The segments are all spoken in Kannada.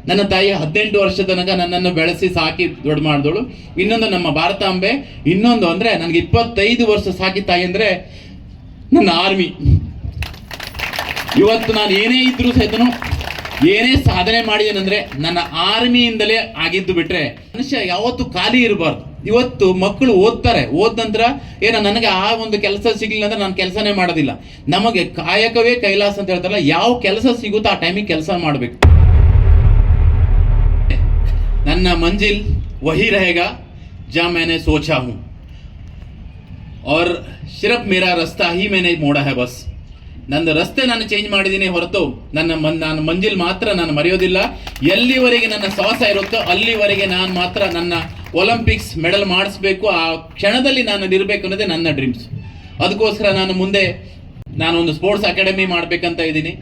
ನನ್ನ ತಾಯಿ 18 ವರ್ಷದ ತನಕ ನನ್ನನ್ನು ಬೆಳೆಸಿ ಸಾಕಿ ದೊಡ್ಡ ಮಾಡಿದಳು. ಇನ್ನೊಂದು ನಮ್ಮ ಭಾರತಾಂಬೆ. ಇನ್ನೊಂದು ಅಂದರೆ ನನಗೆ 25 ವರ್ಷ ಸಾಕಿ ತಾಯಿ ಅಂದರೆ ನನ್ನ ಆರ್ಮಿ. ಇವತ್ತು ನಾನು ಏನೇ ಇದ್ರೂ ಸಹಿತನು ಏನೇ ಸಾಧನೆ ಮಾಡಿದೇನೆಂದರೆ ನನ್ನ ಆರ್ಮಿಯಿಂದಲೇ ಆಗಿದ್ದು. ಬಿಟ್ಟರೆ ಮನುಷ್ಯ ಯಾವತ್ತೂ ಖಾಲಿ ಇರಬಾರ್ದು. ಇವತ್ತು ಮಕ್ಕಳು ಓದ್ತಾರೆ, ಓದ ನಂತರ ನನಗೆ ಆ ಒಂದು ಕೆಲಸ ಸಿಗಲಿಲ್ಲ ಅಂದ್ರೆ ನಾನು ಕೆಲಸನೇ ಮಾಡೋದಿಲ್ಲ. ನಮಗೆ ಕಾಯಕವೇ ಕೈಲಾಸ ಅಂತ ಹೇಳ್ತಾರಲ್ಲ, ಯಾವ ಕೆಲಸ ಸಿಗುತ್ತೋ ಆ ಟೈಮಿಗೆ ಕೆಲಸ ಮಾಡಬೇಕು. ನನ್ನ ಮಂಜಿಲ್ ವಹಿ रहेगा जहाँ मैंने सोचा हूँ और सिर्फ मेरा रास्ता ही मैंने मोड़ा है बस. ನನ್ನ ರಸ್ತೆ ನಾನು ಚೇಂಜ್ ಮಾಡಿದ್ದೀನಿ ಹೊರತು ನನ್ನ ಮಂಜಿಲ್ ಮಾತ್ರ ನಾನು ಮರೆಯೋದಿಲ್ಲ. ಎಲ್ಲಿವರೆಗೆ ನನ್ನ ಶ್ವಾಸ ಇರುತ್ತೋ ಅಲ್ಲಿವರೆಗೆ ನಾನು ಮಾತ್ರ ನನ್ನ ಒಲಿಂಪಿಕ್ಸ್ ಮೆಡಲ್ ಮಾಡಿಸ್ಬೇಕು. ಆ ಕ್ಷಣದಲ್ಲಿ ನಾನು ಇರಬೇಕು ಅನ್ನೋದೇ ನನ್ನ ಡ್ರೀಮ್ಸ್. ಅದಕ್ಕೋಸ್ಕರ ನಾನು ಒಂದು ಸ್ಪೋರ್ಟ್ಸ್ ಅಕಾಡೆಮಿ ಮಾಡಬೇಕಂತ ಇದ್ದೀನಿ.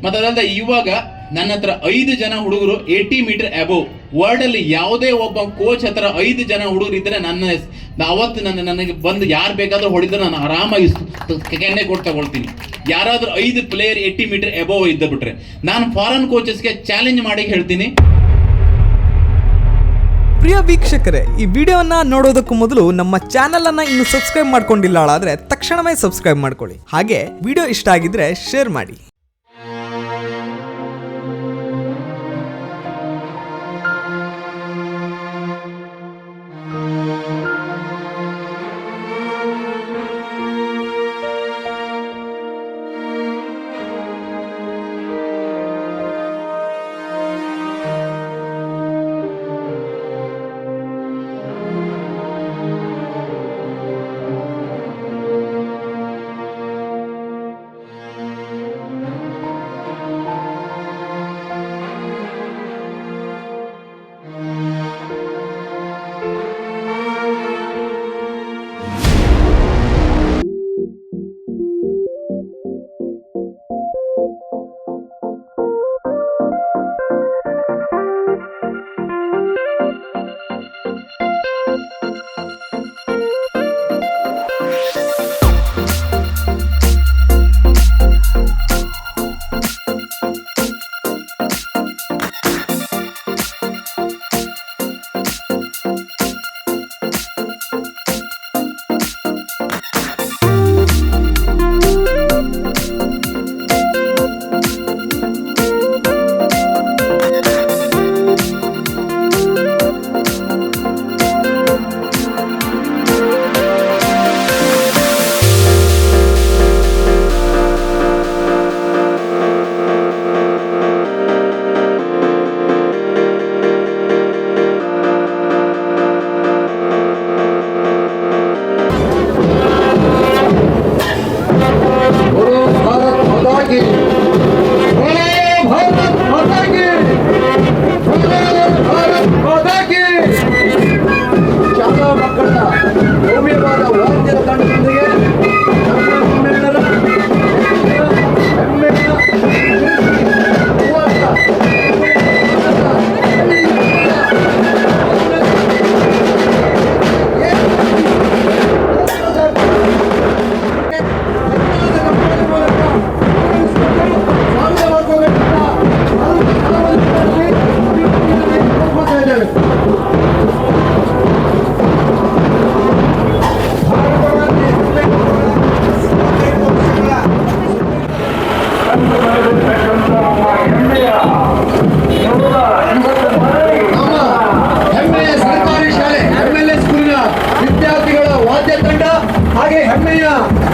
ಮತ್ತು ಅದಲ್ಲದೆ ಇವಾಗ ನನ್ನ ಹತ್ರ 5 ಜನ ಹುಡುಗರು 80 ಮೀಟರ್ ಅಬೋವ್ ವರ್ಲ್ಡಲ್ಲಿ ಯಾವುದೇ ಒಬ್ಬ ಕೋಚ್ ಹತ್ರ 5 ಜನ ಹುಡುಗರು ಇದ್ದರೆ ಅವತ್ತು ನನಗೆ ಬಂದು ಯಾರು ಬೇಕಾದರೂ ಹೊಡಿದ್ರೆ ನಾನು ಆರಾಮಾಗಿ ಕೆನ್ನೆ ಕೊಟ್ಟು ತಗೊಳ್ತೀನಿ. ಯಾರಾದರೂ 5 ಪ್ಲೇಯರ್ 80 ಮೀಟರ್ ಅಬೋವ್ ಇದ್ದ ಬಿಟ್ರೆ ನಾನು ಫಾರಿನ್ ಕೋಚಸ್ಗೆ ಚಾಲೆಂಜ್ ಮಾಡಿ ಹೇಳ್ತೀನಿ. ಪ್ರಿಯ ವೀಕ್ಷಕರೇ, ಈ ವಿಡಿಯೋನ ನೋಡೋದಕ್ಕೂ ಮೊದಲು ನಮ್ಮ ಚಾನೆಲ್ ಅನ್ನ ಇನ್ನು ಸಬ್ಸ್ಕ್ರೈಬ್ ಮಾಡ್ಕೊಂಡಿಲ್ಲ ಆದರೆ ತಕ್ಷಣವೇ ಸಬ್ಸ್ಕ್ರೈಬ್ ಮಾಡ್ಕೊಳ್ಳಿ. ಹಾಗೆ ವಿಡಿಯೋ ಇಷ್ಟ ಆಗಿದ್ರೆ ಶೇರ್ ಮಾಡಿ.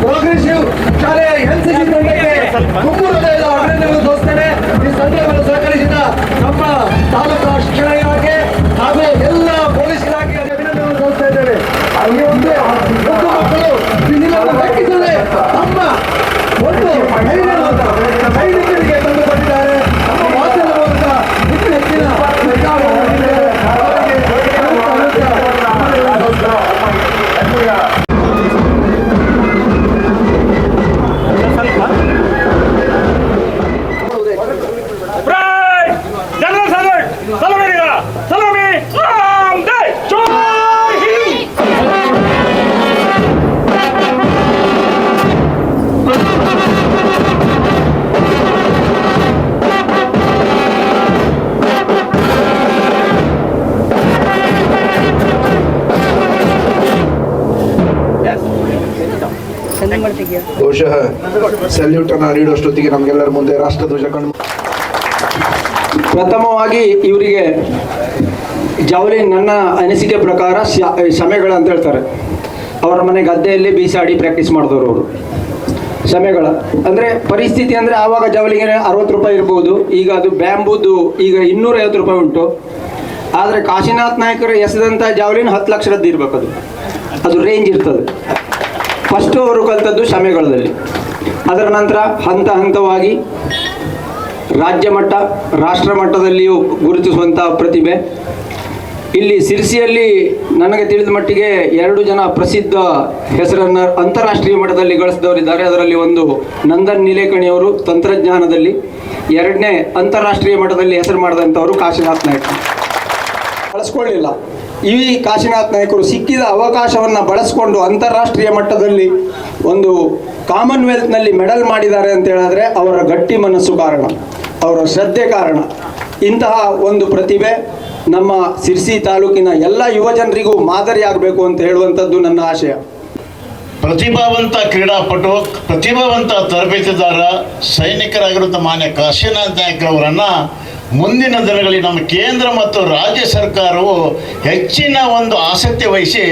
ಪ್ರೋಗ್ರೆಸಿವ್ ಶಾಲೆಯ ಎನ್ಸಿಸಿ ತಂಡಕ್ಕೆ ತುಂಬು ಹೃದಯದ ಅಭಿನಂದನೆಗಳು ತೋರಿಸ್ತೇನೆ. ಈ ಸಂದರ್ಭವನ್ನು ಸಹಕರಿಸಿದ ನಮ್ಮ ತಾಲೂಕು ಶಿಕ್ಷಣ ಇಲಾಖೆ ಹಾಗೂ ಎಲ್ಲ ಪೊಲೀಸ್ ಇಲಾಖೆಗೆ ಅಭಿನಂದನೆಗಳು ತೋರಿಸ್ತಾ ಇದ್ದೇವೆ. ಈ ಒಂದು ಮಕ್ಕಳು ಲೆಕ್ಕಿಸದೆ ತಮ್ಮ ಒಂದು ಸೈನಿಕರಿಗೆ ತಂದುಕೊಟ್ಟಿದ್ದಾರೆ. ನಮ್ಮ ಮಾಧ್ಯಮದ ಮೂಲಕ ಇನ್ನು ಹೆಚ್ಚಿನ ಬಹುಶಃ ಸಲ್ಯೂಟನ್ನು ನೀಡುವಷ್ಟೊತ್ತಿಗೆ ನಮಗೆಲ್ಲರ ಮುಂದೆ ರಾಷ್ಟ್ರಧ್ವಜ ಕಂಡು. ಪ್ರಥಮವಾಗಿ ಇವರಿಗೆ ಜಾವಲಿನ್ ನನ್ನ ಅನಿಸಿಕೆ ಪ್ರಕಾರ ಶಮೆಗಳ ಅಂತ ಹೇಳ್ತಾರೆ. ಅವರ ಮನೆ ಗದ್ದೆಯಲ್ಲಿ ಬೀಸಾಡಿ ಪ್ರಾಕ್ಟೀಸ್ ಮಾಡಿದವರು ಅವರು. ಶಮೆಗಳ ಅಂದರೆ ಪರಿಸ್ಥಿತಿ ಅಂದರೆ ಆವಾಗ ಜಾವಲಿಂಗಿನ 60 ರೂಪಾಯಿ ಇರ್ಬೋದು, ಈಗ ಅದು ಬ್ಯಾಂಬೂದು ಈಗ 250 ರೂಪಾಯಿ ಉಂಟು. ಆದರೆ ಕಾಶಿನಾಥ್ ನಾಯಕರು ಎಸೆದಂಥ ಜಾವಲಿನ್ 10 ಲಕ್ಷರದ್ದು ಇರಬೇಕು, ಅದು ರೇಂಜ್ ಇರ್ತದೆ. ಫಸ್ಟು ಅವರು ಕಲಿತದ್ದು ಶಮೆಗಳದಲ್ಲಿ. ಅದರ ನಂತರ ಹಂತ ಹಂತವಾಗಿ ರಾಜ್ಯ ಮಟ್ಟ ರಾಷ್ಟ್ರ ಮಟ್ಟದಲ್ಲಿಯೂ ಗುರುತಿಸುವಂಥ ಪ್ರತಿಭೆ. ಇಲ್ಲಿ ಸಿರ್ಸಿಯಲ್ಲಿ ನನಗೆ ತಿಳಿದ ಮಟ್ಟಿಗೆ 2 ಜನ ಪ್ರಸಿದ್ಧ ಹೆಸರನ್ನು ಅಂತಾರಾಷ್ಟ್ರೀಯ ಮಟ್ಟದಲ್ಲಿ ಗಳಿಸಿದವರಿದ್ದಾರೆ. ಅದರಲ್ಲಿ ಒಂದು ನಂದನ್ ನಿಲೇಕಣಿಯವರು ತಂತ್ರಜ್ಞಾನದಲ್ಲಿ, 2ನೇ ಅಂತಾರಾಷ್ಟ್ರೀಯ ಮಟ್ಟದಲ್ಲಿ ಹೆಸರು ಮಾಡಿದಂಥವರು ಕಾಶಿನಾಥ್ ನಾಯ್ಕ. ಬಳಸ್ಕೊಳ್ಳಿಲ್ಲ. ಈ ಕಾಶಿನಾಥ್ ನಾಯಕರು ಸಿಕ್ಕಿದ ಅವಕಾಶವನ್ನು ಬಳಸಿಕೊಂಡು ಅಂತಾರಾಷ್ಟ್ರೀಯ ಮಟ್ಟದಲ್ಲಿ ಒಂದು ಕಾಮನ್ವೆಲ್ತ್ನಲ್ಲಿ ಮೆಡಲ್ ಮಾಡಿದ್ದಾರೆ ಅಂತ ಹೇಳಿದ್ರೆ ಅವರ ಗಟ್ಟಿ ಮನಸ್ಸು ಕಾರಣ, ಅವರ ಶ್ರದ್ಧೆ ಕಾರಣ. ಇಂತಹ ಒಂದು ಪ್ರತಿಭೆ ನಮ್ಮ ಸಿರ್ಸಿ ತಾಲೂಕಿನ ಎಲ್ಲ ಯುವ ಜನರಿಗೂ ಮಾದರಿಯಾಗಬೇಕು ಅಂತ ಹೇಳುವಂಥದ್ದು ನನ್ನ ಆಶಯ. ಪ್ರತಿಭಾವಂತ ಕ್ರೀಡಾಪಟು, ಪ್ರತಿಭಾವಂತ ತರಬೇತಿದಾರ, ಸೈನಿಕರಾಗಿರುವಂಥ ಮಾನ್ಯ ಕಾಶಿನಾಥ್ ನಾಯ್ಕರವರನ್ನು ಮುಂದಿನ ದಿನಗಳಲ್ಲಿ ನಮ್ಮ ಕೇಂದ್ರ ಮತ್ತು ರಾಜ್ಯ ಸರ್ಕಾರವು ಹೆಚ್ಚಿನ ಒಂದು ಆಸಕ್ತಿ ವಹಿಸಿ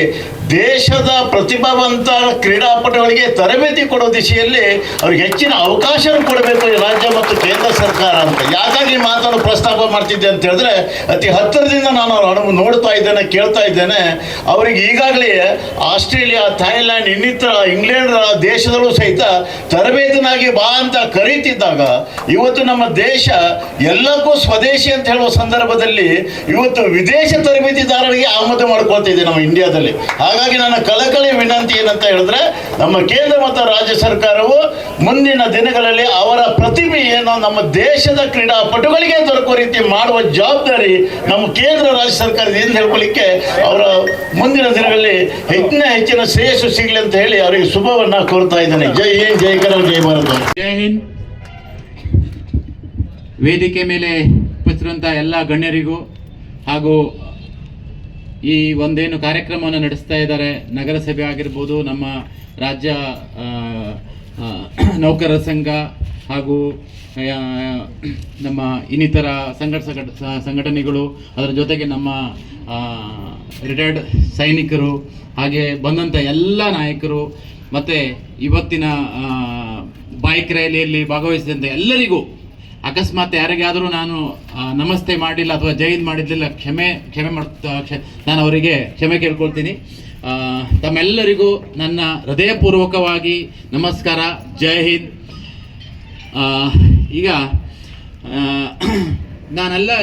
ದೇಶದ ಪ್ರತಿಭಾವಂತ ಕ್ರೀಡಾಪಟುಗಳಿಗೆ ತರಬೇತಿ ಕೊಡೋ ದಿಶೆಯಲ್ಲಿ ಅವ್ರಿಗೆ ಹೆಚ್ಚಿನ ಅವಕಾಶ ಕೊಡಬೇಕು ಈ ರಾಜ್ಯ ಮತ್ತು ಕೇಂದ್ರ ಸರ್ಕಾರ ಅಂತ. ಯಾಕಾಗಿ ಮಾತನ್ನು ಪ್ರಸ್ತಾಪ ಮಾಡ್ತಿದ್ದೆ ಅಂತ ಹೇಳಿದ್ರೆ, ಅತಿ ಹತ್ತಿರದಿಂದ ನಾನು ಅವ್ರ ನೋಡ್ತಾ ಇದ್ದೇನೆ, ಕೇಳ್ತಾ ಇದ್ದೇನೆ. ಅವರಿಗೆ ಈಗಾಗಲೇ ಆಸ್ಟ್ರೇಲಿಯಾ, ಥೈಲ್ಯಾಂಡ್, ಇನ್ನಿತರ ಇಂಗ್ಲೆಂಡ್ ದೇಶದಲ್ಲೂ ಸಹಿತ ತರಬೇತಿನಾಗಿ ಬಾ ಅಂತ ಕರೀತಿದ್ದಾಗ ಇವತ್ತು ನಮ್ಮ ದೇಶ ಎಲ್ಲಕ್ಕೂ ಸ್ವದೇಶಿ ಅಂತ ಹೇಳುವ ಸಂದರ್ಭದಲ್ಲಿ ಇವತ್ತು ವಿದೇಶ ತರಬೇತಿದಾರರಿಗೆ ಆಮದು ಮಾಡ್ಕೊಳ್ತಿದೆ ನಮ್ಮ ಇಂಡಿಯಾದಲ್ಲಿ. ಹಾಗಾಗಿ ನನ್ನ ಕಳಕಳಿ ವಿನಂತಿ ಏನಂತ ಹೇಳಿದ್ರೆ, ನಮ್ಮ ಕೇಂದ್ರ ಮತ್ತು ರಾಜ್ಯ ಸರ್ಕಾರವು ಮುಂದಿನ ದಿನಗಳಲ್ಲಿ ಅವರ ಪ್ರತಿಭೆ ಏನೋ ನಮ್ಮ ದೇಶದ ಕ್ರೀಡಾಪಟುಗಳಿಗೆ ದೊರಕುವ ರೀತಿ ಮಾಡುವ ಜವಾಬ್ದಾರಿ ನಮ್ಮ ಕೇಂದ್ರ ರಾಜ್ಯ ಸರ್ಕಾರದಿಂದ ಹೇಳ್ಕೊಳ್ಳಿಕ್ಕೆ ಅವರ ಮುಂದಿನ ದಿನಗಳಲ್ಲಿ ಹೆಚ್ಚಿನ ಶ್ರೇಯಸ್ಸು ಸಿಗಲಿ ಅಂತ ಹೇಳಿ ಅವರಿಗೆ ಶುಭವನ್ನ ಕೋರ್ತಾ ಇದ್ದೇನೆ. ಜೈ ಹಿಂದ್, ಜೈ ಕನ್ನಡ, ಜೈ ಭಾರತ. ಜೈ ಹಿಂದ್. ವೇದಿಕೆ ಮೇಲೆ ಉಪಸ್ಥಿತಿರುವಂತಹ ಎಲ್ಲ ಗಣ್ಯರಿಗೂ ಹಾಗೂ ಈ ಒಂದೇನು ಕಾರ್ಯಕ್ರಮವನ್ನು ನಡೆಸ್ತಾ ಇದ್ದಾರೆ, ನಗರಸಭೆ ಆಗಿರ್ಬೋದು, ನಮ್ಮ ರಾಜ್ಯ ನೌಕರರ ಸಂಘ ಹಾಗೂ ನಮ್ಮ ಇನ್ನಿತರ ಸಂಘಟನೆಗಳು, ಅದರ ಜೊತೆಗೆ ನಮ್ಮ ರಿಟೈರ್ಡ್ ಸೈನಿಕರು, ಹಾಗೆ ಬಂದಂಥ ಎಲ್ಲ ನಾಯಕರು, ಮತ್ತು ಇವತ್ತಿನ ಬೈಕ್ ರ್ಯಾಲಿಯಲ್ಲಿ ಭಾಗವಹಿಸಿದಂಥ ಎಲ್ಲರಿಗೂ ಅಕಸ್ಮಾತ್ ಯಾರಿಗಾದರೂ ನಾನು ನಮಸ್ತೆ ಮಾಡಿಲ್ಲ ಅಥವಾ ಜೈ ಹಿಂದ್ ಮಾಡಿದ್ದಿಲ್ಲ, ಕ್ಷಮೆ ನಾನು ಅವರಿಗೆ ಕ್ಷಮೆ ಕೇಳ್ಕೊಳ್ತೀನಿ. ತಮ್ಮೆಲ್ಲರಿಗೂ ನನ್ನ ಹೃದಯಪೂರ್ವಕವಾಗಿ ನಮಸ್ಕಾರ, ಜೈ ಹಿಂದ್. ಈಗ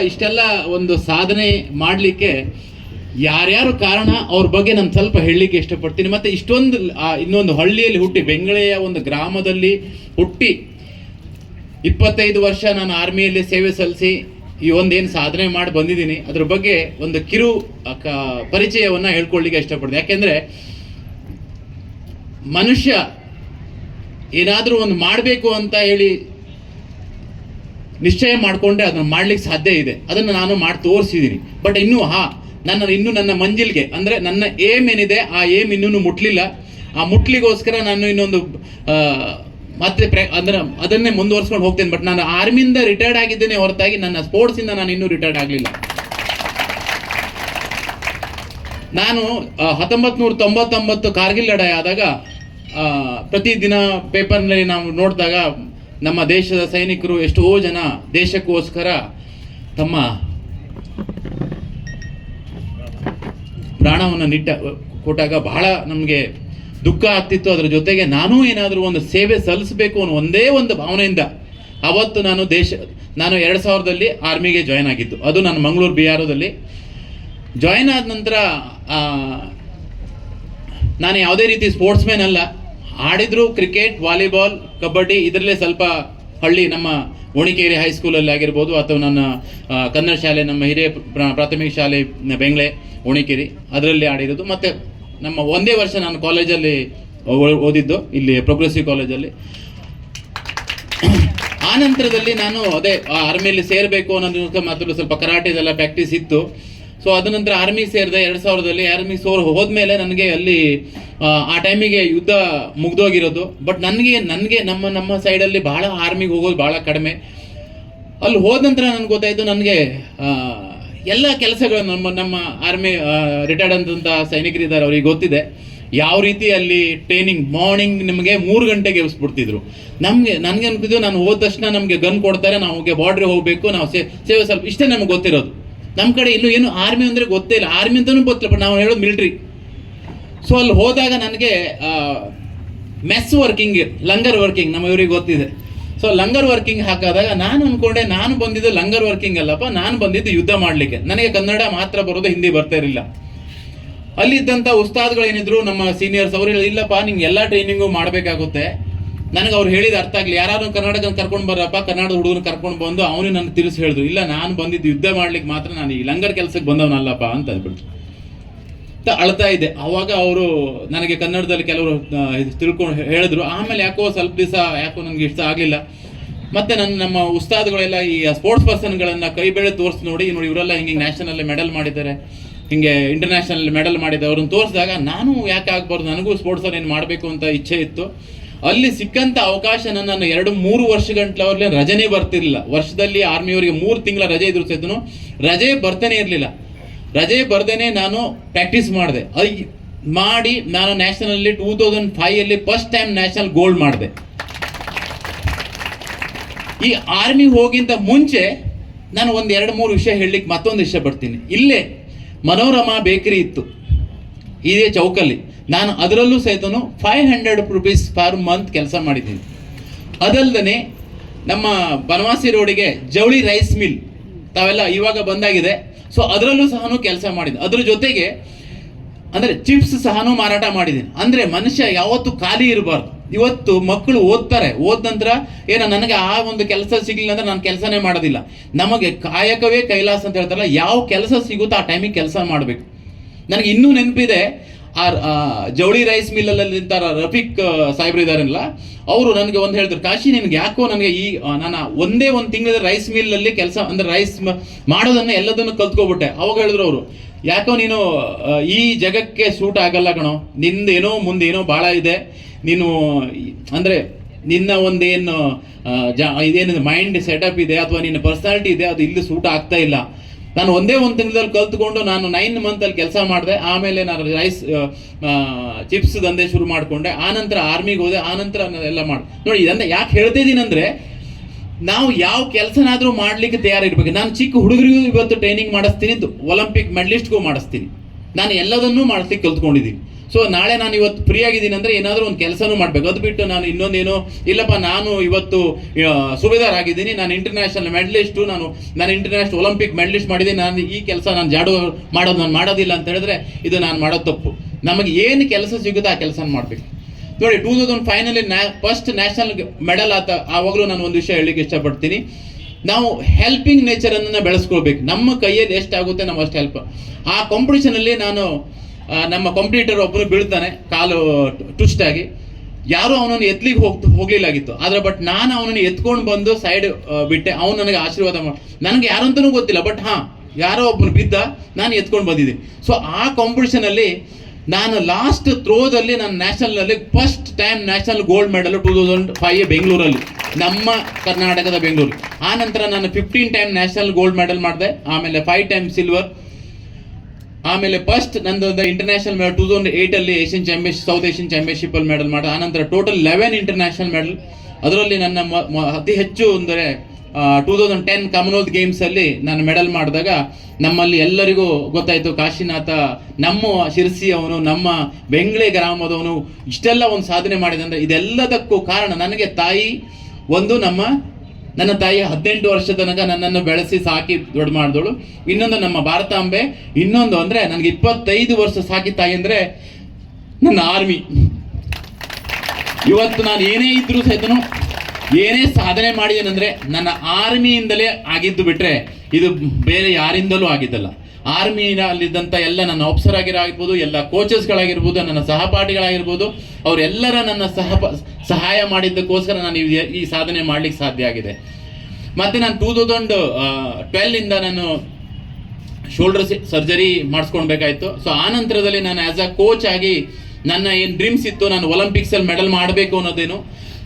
ಇಷ್ಟೆಲ್ಲ ಒಂದು ಸಾಧನೆ ಮಾಡಲಿಕ್ಕೆ ಯಾರ್ಯಾರು ಕಾರಣ ಅವ್ರ ಬಗ್ಗೆ ನಾನು ಸ್ವಲ್ಪ ಹೇಳಲಿಕ್ಕೆ ಇಷ್ಟಪಡ್ತೀನಿ. ಮತ್ತು ಇನ್ನೊಂದು ಹಳ್ಳಿಯಲ್ಲಿ ಹುಟ್ಟಿ, ಬೆಂಗಳೂರಿನ ಒಂದು ಗ್ರಾಮದಲ್ಲಿ ಹುಟ್ಟಿ 25 ವರ್ಷ ನಾನು ಆರ್ಮಿಯಲ್ಲಿ ಸೇವೆ ಸಲ್ಲಿಸಿ ಈ ಒಂದೇನು ಸಾಧನೆ ಮಾಡಿ ಬಂದಿದ್ದೀನಿ, ಅದ್ರ ಬಗ್ಗೆ ಒಂದು ಕಿರು ಪರಿಚಯವನ್ನು ಹೇಳ್ಕೊಳ್ಳಿಕ್ಕೆ ಇಷ್ಟಪಡ್ತೀನಿ. ಯಾಕೆಂದರೆ ಮನುಷ್ಯ ಏನಾದರೂ ಒಂದು ಮಾಡಬೇಕು ಅಂತ ಹೇಳಿ ನಿಶ್ಚಯ ಮಾಡಿಕೊಂಡ್ರೆ ಅದನ್ನು ಮಾಡ್ಲಿಕ್ಕೆ ಸಾಧ್ಯ ಇದೆ. ಅದನ್ನು ನಾನು ಮಾಡಿ ತೋರಿಸಿದ್ದೀನಿ. ಬಟ್ ಇನ್ನೂ ನನ್ನ ಮಂಜಿಲ್ಗೆ, ಅಂದರೆ ನನ್ನ ಏಮ್ ಏನಿದೆ ಆ ಏಮ್ ಇನ್ನೂ ಮುಟ್ಲಿಲ್ಲ. ಆ ಮುಟ್ಲಿಗೋಸ್ಕರ ನಾನು ಇನ್ನೊಂದು ಮತ್ತೆ ಅದನ್ನೇ ಮುಂದುವರ್ಸ್ಕೊಂಡು ಹೋಗ್ತೇನೆ. ಬಟ್ ನಾನು ಆರ್ಮಿಯಿಂದ ರಿಟೈರ್ಡ್ ಆಗಿದ್ದೇನೆ ಹೊರತಾಗಿ ನನ್ನ ಸ್ಪೋರ್ಟ್ಸಿಂದ ನಾನು ಇನ್ನೂ ರಿಟೈರ್ಡ್ ಆಗಲಿಲ್ಲ. ನಾನು 1999 ಕಾರ್ಗಿಲ್ ಲಡಾಯಿ ಆದಾಗ ಪ್ರತಿದಿನ ಪೇಪರ್ನಲ್ಲಿ ನಾವು ನೋಡಿದಾಗ ನಮ್ಮ ದೇಶದ ಸೈನಿಕರು ಎಷ್ಟೋ ಜನ ದೇಶಕ್ಕೋಸ್ಕರ ತಮ್ಮ ಪ್ರಾಣವನ್ನು ಕೊಟ್ಟಾಗ ಬಹಳ ನಮಗೆ ದುಃಖ ಆಗ್ತಿತ್ತು. ಅದರ ಜೊತೆಗೆ ನಾನೂ ಏನಾದರೂ ಒಂದು ಸೇವೆ ಸಲ್ಲಿಸಬೇಕು ಅನ್ನೋ ಒಂದೇ ಒಂದು ಭಾವನೆಯಿಂದ ಅವತ್ತು ನಾನು 2000ರಲ್ಲಿ ಆರ್ಮಿಗೆ ಜಾಯ್ನ್ ಆಗಿದ್ದು. ಅದು ನಾನು ಮಂಗಳೂರು BROದಲ್ಲಿ ಜಾಯ್ನ್ ಆದ ನಂತರ ನಾನು ಯಾವುದೇ ರೀತಿ ಸ್ಪೋರ್ಟ್ಸ್ ಮ್ಯಾನ್ ಅಲ್ಲ. ಆಡಿದ್ರು ಕ್ರಿಕೆಟ್, ವಾಲಿಬಾಲ್, ಕಬಡ್ಡಿ, ಇದರಲ್ಲೇ ಸ್ವಲ್ಪ ಹಳ್ಳಿ ನಮ್ಮ ಓಣಿಕೇರಿ ಹೈಸ್ಕೂಲಲ್ಲಿ ಆಗಿರ್ಬೋದು, ಅಥವಾ ನನ್ನ ಕನ್ನಡ ಶಾಲೆ, ನಮ್ಮ ಹಿರಿಯ ಪ್ರಾಥಮಿಕ ಶಾಲೆ ಬೆಂಗ್ಳೆ ಓಣಿಕೇರಿ, ಅದರಲ್ಲಿ ಆಡಿರೋದು. ಮತ್ತು ನಮ್ಮ ಒಂದೇ ವರ್ಷ ನಾನು ಕಾಲೇಜಲ್ಲಿ ಓದಿದ್ದು, ಇಲ್ಲಿ ಪ್ರೋಗ್ರೆಸಿವ್ ಕಾಲೇಜಲ್ಲಿ. ಆ ನಂತರದಲ್ಲಿ ನಾನು ಆರ್ಮಿಯಲ್ಲಿ ಸೇರಬೇಕು ಅನ್ನೋದಕ್ಕೆ ಮಾತ್ರ ಸ್ವಲ್ಪ ಕರಾಟೆದೆಲ್ಲ ಪ್ರಾಕ್ಟೀಸ್ ಇತ್ತು. ಸೊ ಅದ ನಂತರ ಆರ್ಮಿ ಸೇರಿದೆ 2000ದಲ್ಲಿ. ಆರ್ಮಿ ಹೋದ್ಮೇಲೆ ನನಗೆ ಅಲ್ಲಿ ಆ ಟೈಮಿಗೆ ಯುದ್ಧ ಮುಗ್ದೋಗಿರೋದು. ಬಟ್ ನನಗೆ ನಮ್ಮ ಸೈಡಲ್ಲಿ ಭಾಳ ಆರ್ಮಿಗೆ ಹೋಗೋದು ಭಾಳ ಕಡಿಮೆ. ಅಲ್ಲಿ ಹೋದ ನಂತರ ನನಗೆ ಗೊತ್ತಾಯಿತು, ನನಗೆ ಎಲ್ಲ ಕೆಲಸಗಳು ನಮ್ಮ ಆರ್ಮಿ ರಿಟೈರ್ಡ್ ಅಂತ ಸೈನಿಕರಿದ್ದಾರೆ, ಅವ್ರಿಗೆ ಗೊತ್ತಿದೆ ಯಾವ ರೀತಿ ಅಲ್ಲಿ ಟ್ರೈನಿಂಗ್. ಮಾರ್ನಿಂಗ್ ನಿಮಗೆ 3 ಗಂಟೆಗೆ ಎಬ್ಬಿಸ್ಬಿಡ್ತಿದ್ರು. ನನಗೆ ಅನ್ಕಿದ್ದು, ನಾನು ಹೋದ ತಕ್ಷಣ ನಮಗೆ ಗನ್ ಕೊಡ್ತಾರೆ, ನಾವು ಬಾರ್ಡ್ರಿಗೆ ಹೋಗಬೇಕು, ನಾವು ಸೇವೆ ಸ್ವಲ್ಪ, ಇಷ್ಟೇ ನಮ್ಗೆ ಗೊತ್ತಿರೋದು. ನಮ್ಮ ಕಡೆ ಇಲ್ಲೂ ಏನು ಆರ್ಮಿ ಅಂದರೆ ಗೊತ್ತೇ ಇಲ್ಲ, ಆರ್ಮಿ ಅಂತಲೂ ಗೊತ್ತಿಲ್ಲ, ಬಟ್ ನಾವು ಹೇಳೋದು ಮಿಲಿಟ್ರಿ. ಸೊ ಅಲ್ಲಿ ಹೋದಾಗ ನನಗೆ ಮೆಸ್ ವರ್ಕಿಂಗ್, ಲಂಗರ್ ವರ್ಕಿಂಗ್ ನಮ್ಮ ಇವ್ರಿಗೆ ಗೊತ್ತಿದೆ. ಸೊ ಲಂಗರ್ ವರ್ಕಿಂಗ್ ಹಾಕಾದಾಗ ನಾನು ಅಂದ್ಕೊಂಡೆ, ನಾನು ಬಂದಿದ್ದು ಲಂಗರ್ ವರ್ಕಿಂಗ್ ಅಲ್ಲಪ್ಪ, ನಾನು ಬಂದಿದ್ದು ಯುದ್ಧ ಮಾಡಲಿಕ್ಕೆ. ನನಗೆ ಕನ್ನಡ ಮಾತ್ರ ಬರೋದು, ಹಿಂದಿ ಬರ್ತಾ ಇರಲಿಲ್ಲ. ಅಲ್ಲಿದ್ದಂಥ ಉಸ್ತಾದ್ಗಳೇನಿದ್ರು ನಮ್ಮ ಸೀನಿಯರ್ಸ್, ಅವ್ರು ಹೇಳಿದ್ರು, ಇಲ್ಲಪ್ಪ ನಿಂಗೆ ಎಲ್ಲ ಟ್ರೈನಿಂಗು ಮಾಡಬೇಕಾಗುತ್ತೆ. ನನಗೆ ಅವ್ರು ಹೇಳಿದ ಅರ್ಥ ಆಗಲಿ, ಯಾರು ಕರ್ನಾಟಕ ಕರ್ಕೊಂಡು ಬರಪ್ಪ, ಕನ್ನಡದ ಹುಡುಗನ ಕರ್ಕೊಂಡು ಬಂದು ಅವನು ನನಗೆ ತಿಳಿಸಿ ಹೇಳಿದ್ರು, ಇಲ್ಲ ನಾನು ಬಂದಿದ್ದು ಯುದ್ಧ ಮಾಡ್ಲಿಕ್ಕೆ ಮಾತ್ರ, ನಾನು ಈ ಲಂಗರ್ ಕೆಲಸಕ್ಕೆ ಬಂದವನಲ್ಲಪ್ಪ ಅಂತ ಅಂದ್ಬಿಟ್ಟು ಅಳ್ತಾ ಇದ್ದೆ. ಅವಾಗ ಅವರು ನನಗೆ ಕನ್ನಡದಲ್ಲಿ ಕೆಲವರು ತಿಳ್ಕೊಂಡು ಹೇಳಿದ್ರು. ಆಮೇಲೆ ಯಾಕೋ ಸ್ವಲ್ಪ ದಿವಸ ನನಗೆ ಇಷ್ಟ ಆಗಲಿಲ್ಲ. ಮತ್ತೆ ನಮ್ಮ ಉಸ್ತಾದ್ಗಳೆಲ್ಲ ಈ ಸ್ಪೋರ್ಟ್ಸ್ ಪರ್ಸನ್ಗಳನ್ನು ಕೈ ಬೆಳೆ ತೋರಿಸಿ ನೋಡಿ ಇವರೆಲ್ಲ ಹಿಂಗೆ ನ್ಯಾಷನಲ್ ಮೆಡಲ್ ಮಾಡಿದ್ದಾರೆ, ಹಿಂಗೆ ಇಂಟರ್ನ್ಯಾಷನಲ್ ಮೆಡಲ್ ಮಾಡಿದ್ದಾರೆ, ಅವ್ರನ್ನ ತೋರಿಸಿದಾಗ ನಾನು ಯಾಕೆ ಆಗ್ಬಾರ್ದು, ನನಗೂ ಸ್ಪೋರ್ಟ್ಸಲ್ಲಿ ಏನು ಮಾಡಬೇಕು ಅಂತ ಇಚ್ಛೆ ಇತ್ತು. ಅಲ್ಲಿ ಸಿಕ್ಕಂಥ ಅವಕಾಶನ ನಾನು 2-3 ವರ್ಷಗಂಟ್ಲವ್ರಲ್ಲಿ ರಜೆನೇ ಬರ್ತಿರ್ಲಿಲ್ಲ. ವರ್ಷದಲ್ಲಿ ಆರ್ಮಿಯವರಿಗೆ 3 ತಿಂಗಳ ರಜೆ ಇದ್ರು ಸಹಿತನು ರಜೆ ಬರ್ತಾನೆ ಇರಲಿಲ್ಲ. ರಜೆ ಬರ್ದೇನೆ ನಾನು ಪ್ರಾಕ್ಟೀಸ್ ಮಾಡಿದೆ. ಮಾಡಿ ನಾನು ನ್ಯಾಷನಲ್ಲಿ 2005 ಫಸ್ಟ್ ಟೈಮ್ ನ್ಯಾಷನಲ್ ಗೋಲ್ಡ್ ಮಾಡಿದೆ. ಈ ಆರ್ಮಿ ಹೋಗಿಂತ ಮುಂಚೆ ನಾನು 1-2-3 ವಿಷಯ ಹೇಳಲಿಕ್ಕೆ ಮತ್ತೊಂದು ಇಷ್ಟಪಡ್ತೀನಿ. ಇಲ್ಲೇ ಮನೋರಮಾ ಬೇಕರಿ ಇತ್ತು ಇದೇ ಚೌಕಲ್ಲಿ, ನಾನು ಅದರಲ್ಲೂ ಸಹಿತನು 500 ರೂಪೀಸ್ ಪರ್ ಮಂತ್ ಕೆಲಸ ಮಾಡಿದ್ದೀನಿ. ಅದಲ್ಲದೆ ನಮ್ಮ ಬನವಾಸಿ ರೋಡಿಗೆ ಜವಳಿ ರೈಸ್ ಮಿಲ್ ತಾವೆಲ್ಲ ಇವಾಗ ಬಂದಾಗಿದೆ, ಸೊ ಅದರಲ್ಲೂ ಸಹ ಕೆಲಸ ಮಾಡಿದ್ದೀನಿ. ಅದ್ರ ಜೊತೆಗೆ ಅಂದರೆ ಚಿಪ್ಸ್ ಸಹ ಮಾರಾಟ ಮಾಡಿದ್ದೀನಿ. ಅಂದರೆ ಮನುಷ್ಯ ಯಾವತ್ತೂ ಖಾಲಿ ಇರಬಾರ್ದು. ಇವತ್ತು ಮಕ್ಕಳು ಓದ್ತಾರೆ, ಓದ ನಂತರ ನನಗೆ ಆ ಒಂದು ಕೆಲಸ ಸಿಗಲಿಲ್ಲ ಅಂದ್ರೆ ನಾನು ಕೆಲಸನೇ ಮಾಡೋದಿಲ್ಲ. ನಮಗೆ ಕಾಯಕವೇ ಕೈಲಾಸ ಅಂತ ಹೇಳ್ತಾರಲ್ಲ, ಯಾವ ಕೆಲಸ ಸಿಗುತ್ತೋ ಆ ಟೈಮಿಗೆ ಕೆಲಸ ಮಾಡಬೇಕು. ನನಗೆ ಇನ್ನೂ ನೆನಪಿದೆ, ಆ ಜವಳಿ ರೈಸ್ ಮಿಲ್ಲಲ್ಲಿ ನಿಂತಾರ ರಫೀಕ್ ಸಾಹೇಬ್ರು ಇದ್ದಾರಲ್ಲ, ಅವರು ನನಗೆ ಒಂದು ಹೇಳಿದ್ರು, ಕಾಶಿ ನಿನ್ಗೆ ಯಾಕೋ ನನಗೆ ನಾನು ಒಂದೇ ಒಂದು ತಿಂಗಳ ರೈಸ್ ಮಿಲ್ಲಲ್ಲಿ ಕೆಲಸ ಅಂದರೆ ರೈಸ್ ಮಾಡೋದನ್ನು ಎಲ್ಲದನ್ನು ಕಲ್ತ್ಕೊಬಿಟ್ಟೆ. ಅವಾಗ ಹೇಳಿದ್ರು ಅವರು, ಯಾಕೋ ನೀನು ಈ ಜಗಕ್ಕೆ ಸೂಟ್ ಆಗಲ್ಲ ಕಣೋ, ನಿಂದೇನೋ ಮುಂದೇನೋ ಭಾಳ ಇದೆ, ನೀನು ಅಂದರೆ ನಿನ್ನ ಒಂದೇನು ಇದೇನಿದೆ ಮೈಂಡ್ ಸೆಟಪ್ ಇದೆ ಅಥವಾ ನಿನ್ನ ಪರ್ಸನಾಲಿಟಿ ಇದೆ, ಅದು ಇಲ್ಲಿ ಸೂಟ್ ಆಗ್ತಾ ಇಲ್ಲ. ನಾನು ಒಂದೇ ಒಂದು ತಿಂಗಳಲ್ಲಿ ಕಲ್ತ್ಕೊಂಡು ನಾನು 9 ಮಂತಲ್ಲಿ ಕೆಲಸ ಮಾಡಿದೆ. ಆಮೇಲೆ ನಾನು ರೈಸ್ ಚಿಪ್ಸ್ ದಂಧೆ ಶುರು ಮಾಡಿಕೊಂಡೆ. ಆನಂತರ ಆರ್ಮಿಗೆ ಹೋದೆ. ಆನಂತರ ಎಲ್ಲ ಮಾಡಿ ನೋಡಿ, ಇದನ್ನು ಯಾಕೆ ಹೇಳ್ತಿದ್ದೀನಿ ಅಂದರೆ, ನಾವು ಯಾವ ಕೆಲಸನಾದರೂ ಮಾಡಲಿಕ್ಕೆ ತಯಾರಿರ್ಬೇಕು. ನಾನು ಚಿಕ್ಕ ಹುಡುಗರಿಗೂ ಇವತ್ತು ಟ್ರೈನಿಂಗ್ ಮಾಡಿಸ್ತೀನಿ, ಒಲಿಂಪಿಕ್ ಮೆಡಲಿಸ್ಟ್ಗೂ ಮಾಡಿಸ್ತೀನಿ. ನಾನು ಎಲ್ಲದನ್ನೂ ಮಾಡಿಸ್ಲಿಕ್ಕೆ ಕಲ್ತ್ಕೊಂಡಿದ್ದೀನಿ. ಸೊ ನಾಳೆ ನಾನು ಇವತ್ತು ಫ್ರೀ ಆಗಿದ್ದೀನಿ ಅಂದರೆ ಏನಾದರೂ ಒಂದು ಕೆಲಸನೂ ಮಾಡಬೇಕು. ಅದು ಬಿಟ್ಟು ನಾನು ಇನ್ನೊಂದೇನೋ ಇಲ್ಲಪ್ಪ ನಾನು ಇವತ್ತು ಸುಬೇದಾರ್ ಆಗಿದ್ದೀನಿ, ನಾನು ಇಂಟರ್ನ್ಯಾಷನಲ್ ಮೆಡಲಿಸ್ಟು, ನಾನು ಇಂಟರ್ನ್ಯಾಷನಲ್ ಒಲಿಂಪಿಕ್ ಮೆಡಲಿಸ್ಟ್ ಮಾಡಿದ್ದೀನಿ, ನಾನು ಈ ಕೆಲಸ ನಾನು ನಾನು ಮಾಡೋದಿಲ್ಲ ಅಂತ ಹೇಳಿದ್ರೆ ಇದು ನಾನು ಮಾಡೋದು ತಪ್ಪು. ನಮಗೆ ಏನು ಕೆಲಸ ಸಿಗುತ್ತೋ ಆ ಕೆಲಸ ಮಾಡಬೇಕು. ನೋಡಿ 2005ನಲ್ಲಿ ಫಸ್ಟ್ ನ್ಯಾಷನಲ್ ಮೆಡಲ್ ಆವಾಗಲೂ ನಾನು ಒಂದು ವಿಷಯ ಹೇಳಲಿಕ್ಕೆ ಇಷ್ಟಪಡ್ತೀನಿ. ನಾವು ಹೆಲ್ಪಿಂಗ್ ನೇಚರನ್ನು ಬೆಳೆಸ್ಕೊಳ್ಬೇಕು. ನಮ್ಮ ಕೈಯಲ್ಲಿ ಎಷ್ಟಾಗುತ್ತೆ ನಾವು ಅಷ್ಟು ಹೆಲ್ಪ್. ಆ ಕಾಂಪಿಟೇಷನಲ್ಲಿ ನಾನು ನಮ್ಮ ಕಾಂಪಿಟೇಟರ್ ಒಬ್ಬರು ಬೀಳ್ತಾನೆ, ಕಾಲು ಟ್ವಿಸ್ಟ್ ಆಗಿ. ಯಾರೂ ಅವನನ್ನು ಎತ್ತಲಿಕ್ಕೆ ಹೋಗ್ಲಿಲ್ಲಾಗಿತ್ತು. ಆದರೆ ಬಟ್ ನಾನು ಅವನನ್ನು ಎತ್ಕೊಂಡು ಬಂದು ಸೈಡ್ ಬಿಟ್ಟೆ. ಅವನು ನನಗೆ ಆಶೀರ್ವಾದ ನನಗೆ ಯಾರಂತನೂ ಗೊತ್ತಿಲ್ಲ, ಬಟ್ ಯಾರೋ ಒಬ್ಬರು ಬಿದ್ದ, ನಾನು ಎತ್ಕೊಂಡು ಬಂದಿದ್ದೀನಿ. ಸೊ ಆ ಕಾಂಪಿಟೇಷನಲ್ಲಿ ನಾನು ಲಾಸ್ಟ್ ಥ್ರೋದಲ್ಲಿ ನಾನು ನ್ಯಾಷನಲ್ನಲ್ಲಿ first time national gold medal 2005 ಬೆಂಗಳೂರಲ್ಲಿ, ನಮ್ಮ ಕರ್ನಾಟಕದ ಬೆಂಗಳೂರು. ಆ ನಂತರ ನಾನು 15 ಟೈಮ್ ನ್ಯಾಷನಲ್ ಗೋಲ್ಡ್ ಮೆಡಲ್ ಮಾಡಿದೆ. ಆಮೇಲೆ 5 ಟೈಮ್ ಸಿಲ್ವರ್. ಆಮೇಲೆ ಫಸ್ಟ್ ನಂದು international medal 2008 Asian championship, south Asian championship ಅಲ್ಲಿ ಮೆಡಲ್ ಮಾಡಿದೆ. ಆನಂತರ ಟೋಟಲ್ 11 ಇಂಟರ್ನ್ಯಾಷನಲ್ ಮೆಡಲ್. ಅದರಲ್ಲಿ ನನ್ನ ಅತಿ ಹೆಚ್ಚು ಅಂದರೆ 2010 ಕಾಮನ್ವೆಲ್ತ್ ಗೇಮ್ಸಲ್ಲಿ ನಾನು ಮೆಡಲ್ ಮಾಡಿದಾಗ ನಮ್ಮಲ್ಲಿ ಎಲ್ಲರಿಗೂ ಗೊತ್ತಾಯಿತು, ಕಾಶಿನಾಥ ನಮ್ಮ ಶಿರ್ಸಿಯವನು, ನಮ್ಮ ಬೆಂಗ್ಳೆ ಗ್ರಾಮದವನು ಇಷ್ಟೆಲ್ಲ ಒಂದು ಸಾಧನೆ ಮಾಡಿದೆ ಅಂದರೆ ಇದೆಲ್ಲದಕ್ಕೂ ಕಾರಣ ನನಗೆ ತಾಯಿ. ಒಂದು ನನ್ನ ತಾಯಿ 18 ವರ್ಷ ತನಕ ನನ್ನನ್ನು ಬೆಳೆಸಿ ಸಾಕಿ ದೊಡ್ಡ ಮಾಡಿದಳು. ಇನ್ನೊಂದು ನಮ್ಮ ಭಾರತಾಂಬೆ. ಇನ್ನೊಂದು ಅಂದರೆ ನನಗೆ 25 ವರ್ಷ ಸಾಕಿ ತಾಯಿ ಅಂದರೆ ನನ್ನ ಆರ್ಮಿ. ಇವತ್ತು ನಾನು ಏನೇ ಇದ್ರೂ ಸಹಿತನು ಏನೇ ಸಾಧನೆ ಮಾಡಿದ್ದೇನೆಂದರೆ ನನ್ನ ಆರ್ಮಿಯಿಂದಲೇ ಆಗಿದ್ದು ಬಿಟ್ಟರೆ ಇದು ಬೇರೆ ಯಾರಿಂದಲೂ ಆಗಿದ್ದಲ್ಲ. ಆರ್ಮಿನಲ್ಲಿದ್ದಂಥ ಎಲ್ಲ ನನ್ನ ಆಫೀಸರ್ ಆಗಿರ್ಬೋದು, ಎಲ್ಲ ಕೋಚಸ್ಗಳಾಗಿರ್ಬೋದು, ನನ್ನ ಸಹಪಾಠಿಗಳಾಗಿರ್ಬೋದು, ಅವರೆಲ್ಲರ ನನ್ನ ಸಹಾಯ ಮಾಡಿದ್ದಕ್ಕೋಸ್ಕರ ನಾನು ಈ ಸಾಧನೆ ಮಾಡಲಿಕ್ಕೆ ಸಾಧ್ಯ ಆಗಿದೆ. ಮತ್ತು ನಾನು 2012 ನಾನು ಶೋಲ್ಡರ್ ಸರ್ಜರಿ ಮಾಡಿಸ್ಕೊಳ್ಬೇಕಾಯ್ತು. ಸೊ ಆ ನಂತರದಲ್ಲಿ ನಾನು ಆ್ಯಸ್ ಅ ಕೋಚ್ ಆಗಿ ನನ್ನ ಏನು ಡ್ರೀಮ್ಸ್ ಇತ್ತು, ನಾನು ಒಲಿಂಪಿಕ್ಸಲ್ಲಿ ಮೆಡಲ್ ಮಾಡಬೇಕು ಅನ್ನೋದೇನು,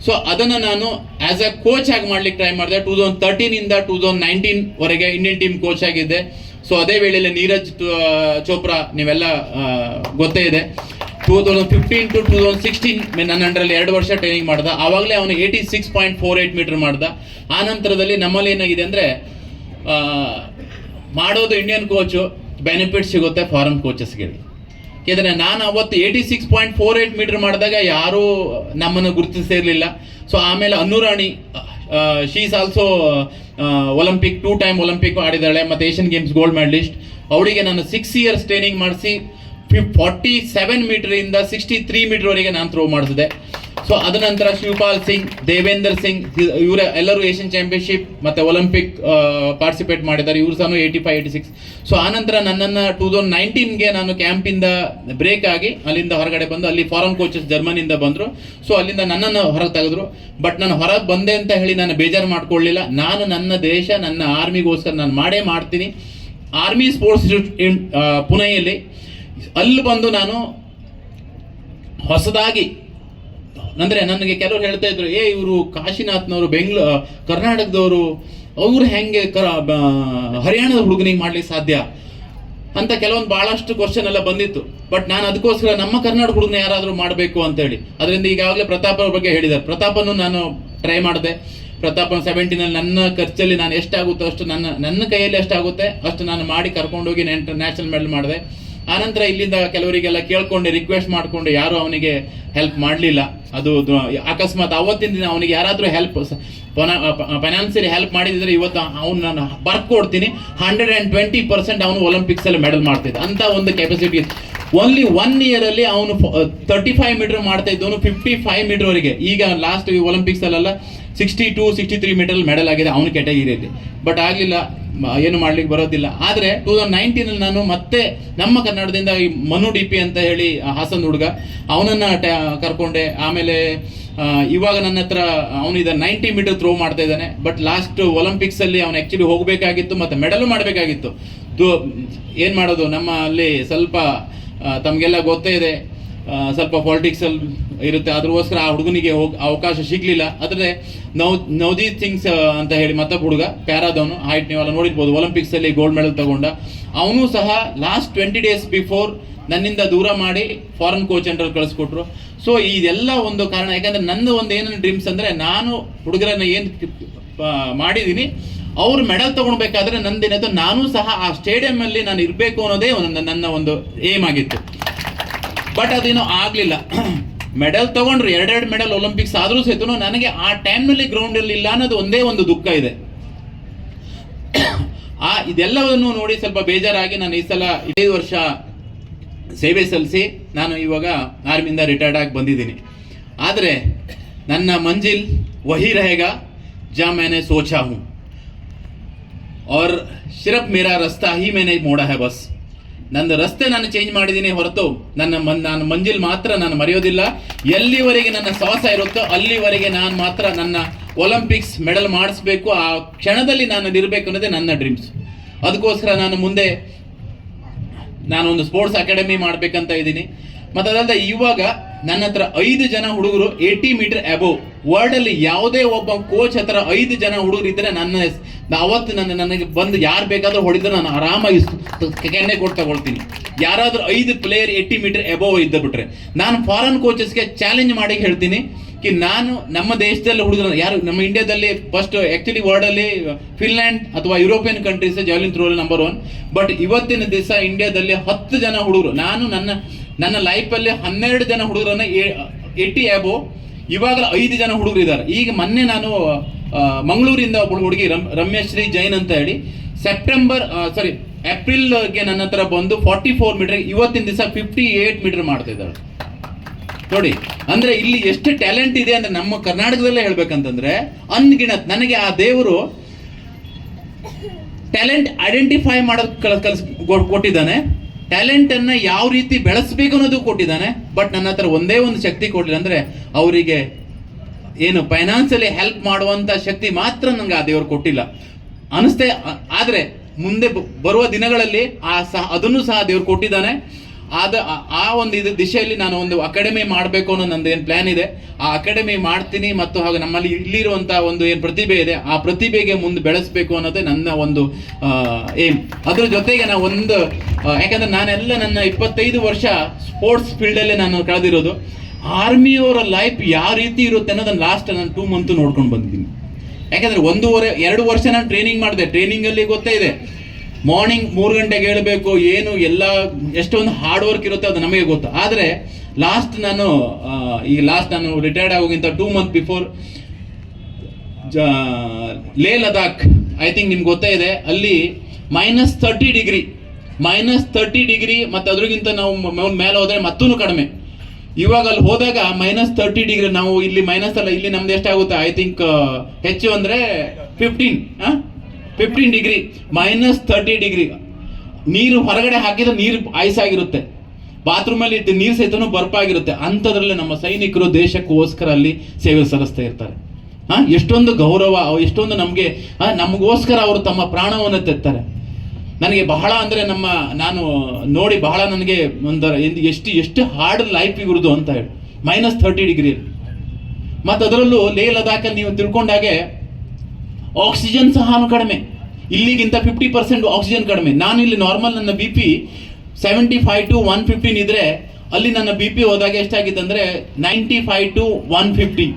ಸೊ ಅದನ್ನು ನಾನು ಆ್ಯಸ್ ಅ ಕೋಚ್ ಆಗಿ ಮಾಡ್ಲಿಕ್ಕೆ ಟ್ರೈ ಮಾಡಿದೆ. 2013 2019 ವರೆಗೆ ಇಂಡಿಯನ್ ಟೀಮ್ ಕೋಚ್ ಆಗಿದ್ದೆ. ಸೊ ಅದೇ ವೇಳೆಯಲ್ಲಿ ನೀರಜ್ ಚೋಪ್ರಾ ನೀವೆಲ್ಲ ಗೊತ್ತೇ ಇದೆ. 2015 to 2016 ನನ್ನ ಅಂಡರಲ್ಲಿ 2 ವರ್ಷ ಟ್ರೈನಿಂಗ್ ಮಾಡ್ದ. ಆವಾಗಲೇ ಅವನು 86.48 ಮೀಟರ್ ಮಾಡ್ದ. ಆ ನಂತರದಲ್ಲಿ ನಮ್ಮಲ್ಲಿ ಏನಾಗಿದೆ ಅಂದರೆ, ಮಾಡೋದು ಇಂಡಿಯನ್ ಕೋಚು, ಬೆನಿಫಿಟ್ ಸಿಗುತ್ತೆ ಫಾರಿನ್ ಕೋಚಸ್ಗೆ. ಯಾಕೆಂದರೆ ನಾನು ಅವತ್ತು 86.48 ಮೀಟರ್ ಮಾಡಿದಾಗ ಯಾರೂ ನಮ್ಮನ್ನು ಗುರುತಿಸಿರಲಿಲ್ಲ. ಸೊ ಆಮೇಲೆ Annu Rani, she is also Olympic 2 time Olympic ಆಡಿದಾಳೆ ಮತ್ತು ಏಷ್ಯನ್ ಗೇಮ್ಸ್ ಗೋಲ್ಡ್ ಮೆಡಲಿಸ್ಟ್. ಅವಳಿಗೆ ನಾನು 6 years ಟ್ರೈನಿಂಗ್ ಮಾಡಿಸಿ 47 ಮೀಟರಿಂದ 63 ಮೀಟರ್ವರೆಗೆ ನಾನು ಥ್ರೋ ಮಾಡಿಸಿದೆ. ಸೊ ಅದ ನಂತರ ಶಿವಪಾಲ್ ಸಿಂಗ್, ದೇವೇಂದರ್ ಸಿಂಗ್, ಇವರ ಎಲ್ಲರೂ ಏಷ್ಯನ್ ಚಾಂಪಿಯನ್ಶಿಪ್ ಮತ್ತು ಒಲಿಂಪಿಕ್ ಪಾರ್ಟಿಸಿಪೇಟ್ ಮಾಡಿದ್ದಾರೆ. ಇವರು ಸಹ 85, 86. ಸೊ ಆನಂತರ ನನ್ನನ್ನು 2019ಗೆ ನಾನು ಕ್ಯಾಂಪಿಂದ ಬ್ರೇಕ್ ಆಗಿ ಅಲ್ಲಿಂದ ಹೊರಗಡೆ ಬಂದು, ಅಲ್ಲಿ ಫಾರಿನ್ ಕೋಚಸ್ ಜರ್ಮನಿಯಿಂದ ಬಂದರು. ಸೊ ಅಲ್ಲಿಂದ ನನ್ನನ್ನು ಹೊರಗೆ ತೆಗೆದ್ರು. ಬಟ್ ನಾನು ಹೊರಗೆ ಬಂದೆ ಅಂತ ಹೇಳಿ ನಾನು ಬೇಜಾರು ಮಾಡ್ಕೊಳ್ಳಿಲ್ಲ. ನಾನು ನನ್ನ ದೇಶ, ನನ್ನ ಆರ್ಮಿಗೋಸ್ಕರ ನಾನು ಮಾಡೇ ಮಾಡ್ತೀನಿ. ಆರ್ಮಿ ಸ್ಪೋರ್ಟ್ಸ್ ಇನ್ಸ್ಟಿಟ್ಯೂಟ್ ಪುಣೆಯಲ್ಲಿ ಅಲ್ಲಿ ಬಂದು ನಾನು ಹೊಸದಾಗಿ, ಅಂದರೆ ನನಗೆ ಕೆಲವರು ಹೇಳ್ತಾ ಇದ್ರು, ಇವರು ಕಾಶಿನಾಥ್ನವರು ಕರ್ನಾಟಕದವರು, ಅವರು ಹೆಂಗೆ ಹರಿಯಾಣದ ಹುಡುಗನಿಗೆ ಮಾಡ್ಲಿಕ್ಕೆ ಸಾಧ್ಯ ಅಂತ ಕೆಲವೊಂದು ಭಾಳಷ್ಟು ಕ್ವಶನ್ ಎಲ್ಲ ಬಂದಿತ್ತು. ಬಟ್ ನಾನು ಅದಕ್ಕೋಸ್ಕರ ನಮ್ಮ ಕರ್ನಾಟಕ ಹುಡುಗನ ಯಾರಾದರೂ ಮಾಡಬೇಕು ಅಂತೇಳಿ, ಅದರಿಂದ ಈಗಾಗಲೇ ಪ್ರತಾಪ್ ಅವ್ರ ಬಗ್ಗೆ ಹೇಳಿದ್ದಾರೆ. ಪ್ರತಾಪನ್ನು ನಾನು ಟ್ರೈ ಮಾಡಿದೆ. ಪ್ರತಾಪನ್ 17ನಲ್ಲಿ ನನ್ನ ಖರ್ಚಲ್ಲಿ ನಾನು ಎಷ್ಟಾಗುತ್ತೋ ಅಷ್ಟು, ನನ್ನ ಕೈಯಲ್ಲಿ ಎಷ್ಟಾಗುತ್ತೆ ಅಷ್ಟು ನಾನು ಮಾಡಿ ಕರ್ಕೊಂಡೋಗಿ ನ್ಯಾಷನಲ್ ಮೆಡಲ್ ಮಾಡಿದೆ. ಆನಂತರ ಇಲ್ಲಿಂದ ಕೆಲವರಿಗೆಲ್ಲ ಕೇಳ್ಕೊಂಡು ರಿಕ್ವೆಸ್ಟ್ ಮಾಡಿಕೊಂಡು ಯಾರೂ ಅವನಿಗೆ ಹೆಲ್ಪ್ ಮಾಡಲಿಲ್ಲ. ಅದು ಅಕಸ್ಮಾತ್ ಅವತ್ತಿನ ದಿನ ಅವನಿಗೆ ಯಾರಾದರೂ ಫೈನಾನ್ಸಿಯಲಿ ಹೆಲ್ಪ್ ಮಾಡಿದರೆ ಇವತ್ತು ಅವ್ನು ನಾನು ಬರ್ಕೊಡ್ತೀನಿ 120% ಅವನು ಒಲಿಂಪಿಕ್ಸಲ್ಲಿ ಮೆಡಲ್ ಮಾಡ್ತಿದ್ದ ಅಂತ ಒಂದು ಕೆಪಾಸಿಟಿ. ಓನ್ಲಿ 1 yearಲ್ಲಿ ಅವನು 35 ಮೀಟರ್ ಮಾಡ್ತಾ ಇದ್ದವನು 55 ಮೀಟರ್ವರೆಗೆ. ಈಗ ಲಾಸ್ಟ್ ಒಲಿಂಪಿಕ್ಸಲ್ಲೆಲ್ಲ 62, 63 ಮೀಟರ್ ಮೆಡಲ್ ಆಗಿದೆ ಅವನ ಕ್ಯಾಟಗಿರಿಯಲ್ಲಿ. ಬಟ್ ಆಗಲಿಲ್ಲ, ಏನು ಮಾಡ್ಲಿಕ್ಕೆ ಬರೋದಿಲ್ಲ. ಆದರೆ 2019ನಲ್ಲಿ ನಾನು ಮತ್ತೆ ನಮ್ಮ ಕನ್ನಡದಿಂದ ಈ ಮನು ಡಿ ಪಿ ಅಂತ ಹೇಳಿ ಹಾಸನ್ ಹುಡುಗ, ಅವನನ್ನು ಕರ್ಕೊಂಡೆ. ಆಮೇಲೆ ಇವಾಗ ನನ್ನ ಹತ್ರ ಅವನಿದ 90 ಮೀಟರ್ ಥ್ರೋ ಮಾಡ್ತಾ ಇದ್ದಾನೆ. ಬಟ್ ಲಾಸ್ಟ್ ಒಲಿಂಪಿಕ್ಸಲ್ಲಿ ಅವನು ಆ್ಯಕ್ಚುಲಿ ಹೋಗಬೇಕಾಗಿತ್ತು ಮತ್ತು ಮೆಡಲು ಮಾಡಬೇಕಾಗಿತ್ತು. ಏನು ಮಾಡೋದು, ನಮ್ಮ ಅಲ್ಲಿ ಸ್ವಲ್ಪ ತಮಗೆಲ್ಲ ಗೊತ್ತೇ ಇದೆ, ಸ್ವಲ್ಪ ಪಾಲಿಟಿಕ್ಸಲ್ಲಿ ಇರುತ್ತೆ. ಅದಕ್ಕೋಸ್ಕರ ಆ ಹುಡುಗನಿಗೆ ಅವಕಾಶ ಸಿಗಲಿಲ್ಲ. ಆದರೆ ನವದೀಪ್ ಸಿಂಗ್ಸ್ ಅಂತ ಹೇಳಿ ಮತ್ತೊಬ್ಬ ಹುಡುಗ, ಪ್ಯಾರಾದವನು, ಹೈಟ್ ನೀವೆಲ್ಲ ನೋಡಿರ್ಬೋದು, ಒಲಿಂಪಿಕ್ಸಲ್ಲಿ ಗೋಲ್ಡ್ ಮೆಡಲ್ ತಗೊಂಡ. ಅವನು ಸಹ ಲಾಸ್ಟ್ 20 days ಬಿಫೋರ್ ನನ್ನಿಂದ ದೂರ ಮಾಡಿ ಫಾರಿನ್ ಕೋಚ್ ಅಂಡರ್ ಕಳಿಸ್ಕೊಟ್ರು. ಸೊ ಇದೆಲ್ಲ ಒಂದು ಕಾರಣ. ಯಾಕಂದರೆ ನನ್ನ ಒಂದು ಏನೇನು ಡ್ರೀಮ್ಸ್ ಅಂದರೆ, ನಾನು ಹುಡುಗರನ್ನ ಏನು ಮಾಡಿದ್ದೀನಿ, ಅವರು ಮೆಡಲ್ ತೊಗೊಳ್ಬೇಕಾದ್ರೆ ನಂದೇನದು ನಾನು ಸಹ ಆ ಸ್ಟೇಡಿಯಮ್ಮಲ್ಲಿ ನಾನು ಇರಬೇಕು ಅನ್ನೋದೇ ನನ್ನ ಒಂದು ಏಮ್ ಆಗಿತ್ತು. ಬಟ್ ಅದೇನೋ ಆಗಲಿಲ್ಲ. ಮೆಡಲ್ ತೊಗೊಂಡ್ರು, 2 ಮೆಡಲ್ ಒಲಿಂಪಿಕ್ಸ್ ಆದರೂ ಸಹಿತ ನನಗೆ ಆ ಟೈಮ್ನಲ್ಲಿ ಗ್ರೌಂಡಲ್ಲಿ ಇಲ್ಲ ಅನ್ನೋದು ಒಂದೇ ಒಂದು ದುಃಖ ಇದೆ. ಇದೆಲ್ಲವನ್ನು ನೋಡಿ ಸ್ವಲ್ಪ ಬೇಜಾರಾಗಿ ನಾನು ಈ ಸಲ 5 ವರ್ಷ ಸೇವೆ ಸಲ್ಲಿಸಿ ನಾನು ಇವಾಗ ಆರ್ಮಿಯಿಂದ ರಿಟೈರ್ಡ್ ಆಗಿ ಬಂದಿದ್ದೀನಿ. ಆದರೆ ನನ್ನ ಮಂಜಿಲ್ ವಹಿ रहेगा जहाँ मैंने सोचा हूँ और सिर्फ मेरा रास्ता ही मैंने मोड़ा है बस. ನನ್ನ ರಸ್ತೆ ನಾನು ಚೇಂಜ್ ಮಾಡಿದ್ದೀನಿ ಹೊರತು ನಾನು ಮಂಜಿಲ್ ಮಾತ್ರ ನಾನು ಮರೆಯೋದಿಲ್ಲ. ಎಲ್ಲಿವರೆಗೆ ನನ್ನ ಶ್ವಾಸ ಇರುತ್ತೋ ಅಲ್ಲಿವರೆಗೆ ನಾನು ಮಾತ್ರ ನನ್ನ ಒಲಿಂಪಿಕ್ಸ್ ಮೆಡಲ್ ಮಾಡಿಸ್ಬೇಕು, ಆ ಕ್ಷಣದಲ್ಲಿ ನಾನು ಇರಬೇಕು ಅನ್ನೋದೇ ನನ್ನ ಡ್ರೀಮ್ಸ್. ಅದಕ್ಕೋಸ್ಕರ ನಾನೊಂದು ಸ್ಪೋರ್ಟ್ಸ್ ಅಕಾಡೆಮಿ ಮಾಡಬೇಕಂತ ಇದ್ದೀನಿ. ಮತ್ತು ಅದಲ್ಲದೆ ಇವಾಗ ನನ್ನ ಹತ್ರ 5 ಜನ ಹುಡುಗರು 80 ಮೀಟರ್ ಅಬೋವ್, ವರ್ಲ್ಡಲ್ಲಿ ಯಾವುದೇ ಒಬ್ಬ ಕೋಚ್ ಹತ್ರ 5 ಜನ ಹುಡುಗರು ಇದ್ದರೆ ಅವತ್ತು ನನಗೆ ಬಂದು ಯಾರು ಬೇಕಾದರೂ ಹೊಡಿದ್ರೆ ನಾನು ಆರಾಮಾಗಿ ಕೆನ್ನೆ ಕೊಟ್ಟು ತಗೊಳ್ತೀನಿ. ಯಾರಾದರೂ 5 ಪ್ಲೇಯರ್ 80 ಮೀಟರ್ ಅಬೋವ್ ಇದ್ದ ಬಿಟ್ರೆ ನಾನು ಫಾರಿನ್ ಕೋಚಸ್ಗೆ ಚಾಲೆಂಜ್ ಮಾಡಿ ಹೇಳ್ತೀನಿ ಕಿ ನಾನು ನಮ್ಮ ದೇಶದಲ್ಲಿ ಹುಡುಗರು ಯಾರು ನಮ್ಮ ಇಂಡಿಯಾದಲ್ಲಿ ಫಸ್ಟ್ ಆ್ಯಕ್ಚುಲಿ ವರ್ಲ್ಡಲ್ಲಿ ಫಿನ್ಲ್ಯಾಂಡ್ ಅಥವಾ ಯುರೋಪಿಯನ್ ಕಂಟ್ರೀಸ್ ಜಾವ್ಲಿನ್ ಥ್ರೋಲ್ಲಿ ನಂಬರ್ 1. ಬಟ್ ಇವತ್ತಿನ ದಿವಸ ಇಂಡಿಯಾದಲ್ಲಿ 10 ಜನ ಹುಡುಗರು, ನಾನು ನನ್ನ ಲೈಫಲ್ಲಿ 12 ಜನ ಹುಡುಗರನ್ನ 80 ಅಬೋವ್, ಇವಾಗಲೇ 5 ಜನ ಹುಡುಗರು ಇದ್ದಾರೆ. ಈಗ ಮೊನ್ನೆ ನಾನು ಮಂಗಳೂರಿಂದ ಒಬ್ಬಳು ಹುಡುಗಿ ರಮ್ಯಶ್ರೀ ಜೈನ್ ಅಂತ ಹೇಳಿ ಏಪ್ರಿಲ್ಗೆ ನನ್ನ ಹತ್ರ ಬಂದು 44 ಮೀಟರ್, ಇವತ್ತಿನ ದಿವಸ 58 ಮೀಟರ್ ಮಾಡ್ತಾ ಇದ್ದಾಳೆ ನೋಡಿ. ಅಂದರೆ ಇಲ್ಲಿ ಎಷ್ಟು ಟ್ಯಾಲೆಂಟ್ ಇದೆ ಅಂದರೆ ನಮ್ಮ ಕರ್ನಾಟಕದಲ್ಲೇ ಹೇಳ್ಬೇಕಂತಂದ್ರೆ ಅನ್ಗಿಣತ್. ನನಗೆ ಆ ದೇವರು ಟ್ಯಾಲೆಂಟ್ ಐಡೆಂಟಿಫೈ ಮಾಡೋದು ಕೊಟ್ಟಿದ್ದಾನೆ, ಟ್ಯಾಲೆಂಟನ್ನು ಯಾವ ರೀತಿ ಬೆಳೆಸಬೇಕು ಅನ್ನೋದು ಕೊಟ್ಟಿದ್ದಾನೆ. ಬಟ್ ನನ್ನ ಹತ್ರ ಒಂದೇ ಒಂದು ಶಕ್ತಿ ಕೊಡಲಿಲ್ಲ, ಅಂದರೆ ಅವರಿಗೆ ಏನು ಫೈನಾನ್ಸಿಯಲಿ ಹೆಲ್ಪ್ ಮಾಡುವಂಥ ಶಕ್ತಿ ಮಾತ್ರ ನನಗೆ ಆ ದೇವರು ಕೊಟ್ಟಿಲ್ಲ ಅನಿಸ್ತೇ. ಆದರೆ ಮುಂದೆ ಬರುವ ದಿನಗಳಲ್ಲಿ ಅದನ್ನು ಸಹ ದೇವ್ರು ಕೊಟ್ಟಿದ್ದಾನೆ. ಆ ಒಂದು ಇದು ದಿಶೆಯಲ್ಲಿ ನಾನು ಒಂದು ಅಕಾಡೆಮಿ ಮಾಡಬೇಕು ಅನ್ನೋ ನಂದು ಏನು ಪ್ಲ್ಯಾನ್ ಇದೆ. ಆ ಅಕಾಡೆಮಿ ಮಾಡ್ತೀನಿ ಮತ್ತು ಹಾಗೂ ನಮ್ಮಲ್ಲಿ ಇಲ್ಲಿರುವಂಥ ಒಂದು ಏನು ಪ್ರತಿಭೆ ಇದೆ ಆ ಪ್ರತಿಭೆಗೆ ಮುಂದೆ ಬೆಳೆಸಬೇಕು ಅನ್ನೋದೇ ನನ್ನ ಒಂದು ಏಮ್. ಅದ್ರ ಜೊತೆಗೆ ನಾವು ಒಂದು ಯಾಕಂದರೆ ನಾನೆಲ್ಲ ನನ್ನ 25 ವರ್ಷ ಸ್ಪೋರ್ಟ್ಸ್ ಫೀಲ್ಡಲ್ಲೇ ನಾನು ಕಳೆದಿರೋದು. ಆರ್ಮಿಯವರ ಲೈಫ್ ಯಾವ ರೀತಿ ಇರುತ್ತೆ ಅನ್ನೋದನ್ನು ಲಾಸ್ಟ್ ನಾನು 2 ಮಂತ್ ನೋಡ್ಕೊಂಡು ಬಂದಿದ್ದೀನಿ. ಯಾಕಂದರೆ 1.5-2 ವರ್ಷ ನಾನು ಟ್ರೈನಿಂಗ್ ಮಾಡಿದೆ. ಟ್ರೈನಿಂಗಲ್ಲಿ ಗೊತ್ತೇ ಇದೆ, ಮಾರ್ನಿಂಗ್ 3 ಗಂಟೆಗೆ ಹೇಳಬೇಕು, ಏನು ಎಲ್ಲ ಎಷ್ಟೊಂದು ಹಾರ್ಡ್ ವರ್ಕ್ ಇರುತ್ತೆ ಅದು ನಮಗೆ ಗೊತ್ತು. ಆದರೆ ಲಾಸ್ಟ್ ನಾನು ರಿಟೈರ್ಡ್ ಆಗೋಗಿಂತ 2 ಮಂತ್ ಬಿಫೋರ್ ಲೇ ಲದಾಖ್, ಐ ಥಿಂಕ್ ನಿಮ್ಗೆ ಗೊತ್ತೇ ಇದೆ, ಅಲ್ಲಿ -30 ಡಿಗ್ರಿ ಮತ್ತು ಅದ್ರಿಗಿಂತ ನಾವು ಮೇಲೆ ಹೋದರೆ ಮತ್ತೂ ಕಡಿಮೆ. ಇವಾಗ ಅಲ್ಲಿ ಹೋದಾಗ -30 ಡಿಗ್ರಿ, ನಾವು ಇಲ್ಲಿ ಮೈನಸ್ ಅಲ್ಲ, ಇಲ್ಲಿ ನಮ್ದು ಎಷ್ಟಾಗುತ್ತೆ ಐ ಥಿಂಕ್ ಹೆಚ್ಚು ಅಂದರೆ 15 ಡಿಗ್ರಿ, -30 ಡಿಗ್ರಿ. ನೀರು ಹೊರಗಡೆ ಹಾಕಿದ್ರೆ ನೀರು ಐಸ್ ಆಗಿರುತ್ತೆ, ಬಾತ್ರೂಮಲ್ಲಿ ನೀರು ಸಹಿತನೂ ಬರ್ಪಾಗಿರುತ್ತೆ. ಅಂಥದ್ರಲ್ಲೇ ನಮ್ಮ ಸೈನಿಕರು ದೇಶಕ್ಕೋಸ್ಕರ ಅಲ್ಲಿ ಸೇವೆ ಸಲ್ಲಿಸ್ತಾ ಇರ್ತಾರೆ. ಎಷ್ಟೊಂದು ಗೌರವ, ಎಷ್ಟೊಂದು ನಮಗೋಸ್ಕರ ಅವರು ತಮ್ಮ ಪ್ರಾಣವನ್ನು ತೆತ್ತಾರೆ. ನನಗೆ ಬಹಳ ಅಂದರೆ ನಾನು ನೋಡಿ ಬಹಳ ನನಗೆ ಒಂಥರ ಎಷ್ಟು ಹಾರ್ಡ್ ಲೈಫ್ ಇವ್ರದ್ದು ಅಂತ ಹೇಳಿ, -30 ಡಿಗ್ರಿ. ಮತ್ತು ಅದರಲ್ಲೂ ಲೇ ಲದಾಖಲ್ಲಿ ನೀವು ತಿಳ್ಕೊಂಡಾಗೆ ಆಕ್ಸಿಜನ್ ಸಹ ಕಡಿಮೆ, ಇಲ್ಲಿಗಿಂತ 50% ಆಕ್ಸಿಜನ್ ಕಡಿಮೆ. ನಾನು ಇಲ್ಲಿ ನಾರ್ಮಲ್ ನನ್ನ BP 75 to 115 ಇದ್ರೆ, ಅಲ್ಲಿ ನನ್ನ BP ಹೋದಾಗ ಎಷ್ಟಾಗಿತ್ತು ಅಂದರೆ 95 to 150.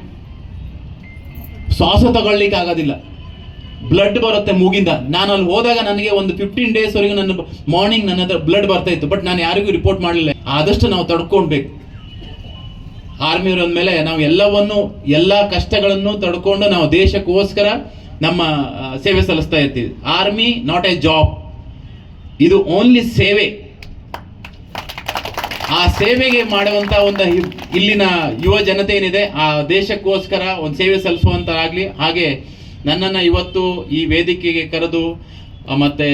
ಶ್ವಾಸ ತಗೊಳ್ಳಿಕ್ಕೆ ಆಗೋದಿಲ್ಲ, ಬ್ಲಡ್ ಬರುತ್ತೆ ಮೂಗಿಂದ. ನಾನು ಅಲ್ಲಿ ಹೋದಾಗ ನನಗೆ ಒಂದು 15 days ವರೆಗೂ ನನ್ನ ಮಾರ್ನಿಂಗ್ ನನ್ನ ಹತ್ರ ಬ್ಲಡ್ ಬರ್ತಾ ಇತ್ತು. ಬಟ್ ನಾನು ಯಾರಿಗೂ ರಿಪೋರ್ಟ್ ಮಾಡಲಿಲ್ಲ. ಆದಷ್ಟು ನಾವು ತಡ್ಕೊಳ್ಬೇಕು. ಆರ್ಮಿಯವ್ರ ಅಂದಮೇಲೆ ನಾವು ಎಲ್ಲ ಕಷ್ಟಗಳನ್ನು ತಡ್ಕೊಂಡು ನಾವು ದೇಶಕ್ಕೋಸ್ಕರ ನಮ್ಮ ಸೇವೆ ಸಲ್ಲಿಸ್ತಾ ಇರ್ತೀವಿ. ಆರ್ಮಿ ನಾಟ್ ಎ ಜಾಬ್, ಇದು ಓನ್ಲಿ ಸೇವೆ. ಆ ಸೇವೆಗೆ ಮಾಡುವಂಥ ಒಂದು ಇಲ್ಲಿನ ಯುವ ಜನತೆ ಏನಿದೆ, ಆ ದೇಶಕ್ಕೋಸ್ಕರ ಒಂದು ಸೇವೆ ಸಲ್ಲಿಸುವಂತಾಗಲಿ. ಹಾಗೆ ನನ್ನನ್ನು ಇವತ್ತು ಈ ವೇದಿಕೆಗೆ ಕರೆದು ಮತ್ತು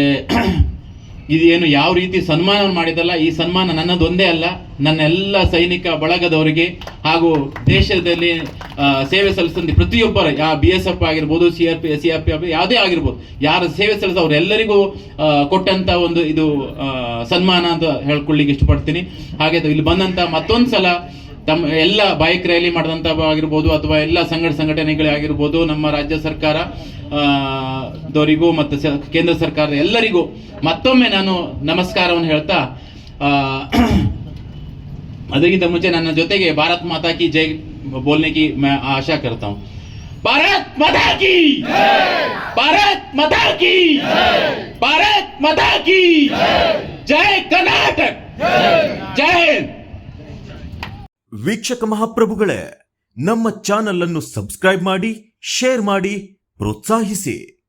ಇದೇನು ಯಾವ ರೀತಿ ಸನ್ಮಾನ ಮಾಡಿದಲ್ಲ, ಈ ಸನ್ಮಾನ ನನ್ನದೊಂದೇ ಅಲ್ಲ, ನನ್ನ ಎಲ್ಲ ಸೈನಿಕ ಬಳಗದವರಿಗೆ ಹಾಗೂ ದೇಶದಲ್ಲಿ ಸೇವೆ ಸಲ್ಲಿಸಿದ ಪ್ರತಿಯೊಬ್ಬರ BSF ಆಗಿರ್ಬೋದು, CRP ಯಾವುದೇ ಆಗಿರ್ಬೋದು, ಯಾರು ಸೇವೆ ಸಲ್ಲಿಸ ಅವರೆಲ್ಲರಿಗೂ ಕೊಟ್ಟಂಥ ಒಂದು ಇದು ಸನ್ಮಾನ ಅಂತ ಹೇಳ್ಕೊಳ್ಳಿಕ್ಕೆ ಇಷ್ಟಪಡ್ತೀನಿ. ಹಾಗೆ ಇಲ್ಲಿ ಬಂದಂಥ ಮತ್ತೊಂದು ಸಲ ತಮ್ಮ ಎಲ್ಲ ಬೈಕ್ ರ್ಯಾಲಿ ಮಾಡಿದಂಥ ಆಗಿರ್ಬೋದು ಅಥವಾ ಎಲ್ಲ ಸಂಘಟನೆಗಳೇ ಆಗಿರ್ಬೋದು, ನಮ್ಮ ರಾಜ್ಯ ಸರ್ಕಾರ ದವರಿಗೂ ಮತ್ತು ಕೇಂದ್ರ ಸರ್ಕಾರದ ಎಲ್ಲರಿಗೂ ಮತ್ತೊಮ್ಮೆ ನಾನು ನಮಸ್ಕಾರವನ್ನು ಹೇಳ್ತಾ, ಅದಕ್ಕಿಂತ ಮುಂಚೆ ನನ್ನ ಜೊತೆಗೆ ಭಾರತ್ ಮಾತಾ ಕಿ ಜೈ ಬೋಲ್ನೆ ಕಿ मैं आशा करता हूँ. भारत माता की, भारत माता की, भारत माता की जय कर्नाटक, जय हिंद. ವೀಕ್ಷಕ ಮಹಾಪ್ರಭುಗಳೇ, ನಮ್ಮ ಚಾನಲ್ ಅನ್ನು ಸಬ್ಸ್ಕ್ರೈಬ್ ಮಾಡಿ, ಶೇರ್ ಮಾಡಿ, ಪ್ರೋತ್ಸಾಹಿಸಿ.